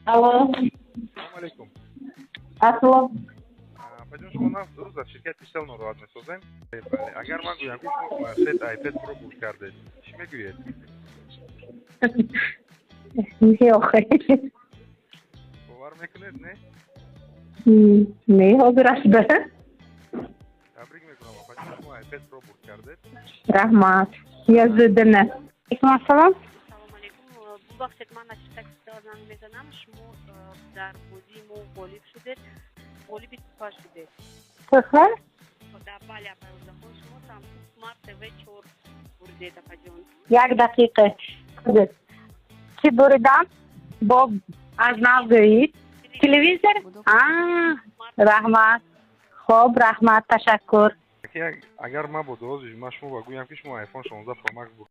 Алло, Assalomu alaykum. Aslov. Пойдем шумонав روز از شرکت بیشتر ناراحت می‌سازم. اگر من گویم که شما ست آیپد پرو بوک کردید چی میگویید؟ Yok. باور میکنید نه؟ Ne hazır açtı? تبریک میکنم. پس شما آیپد پرو بوک کردید. Rahmat. Yazıdını. Assalam. Assalomu alaykum. Bu vaqt man achchiq istiqboldan میزنم. شما در بازی ما غالب شدید. غالب اتفاق شدید. Sıfır. در بالیا پیروزخون شما سامسونگ سمارت TV 4 بردید اپاجون. Yak dakika. Kızı. Ki buradan Bob Aznav Göyü. Televizor. Rahmat. Xo'p, rahmat. Tashakkur. اگر من با درازش من شما بگویم که شما آیفون 16 پرو مکس بوک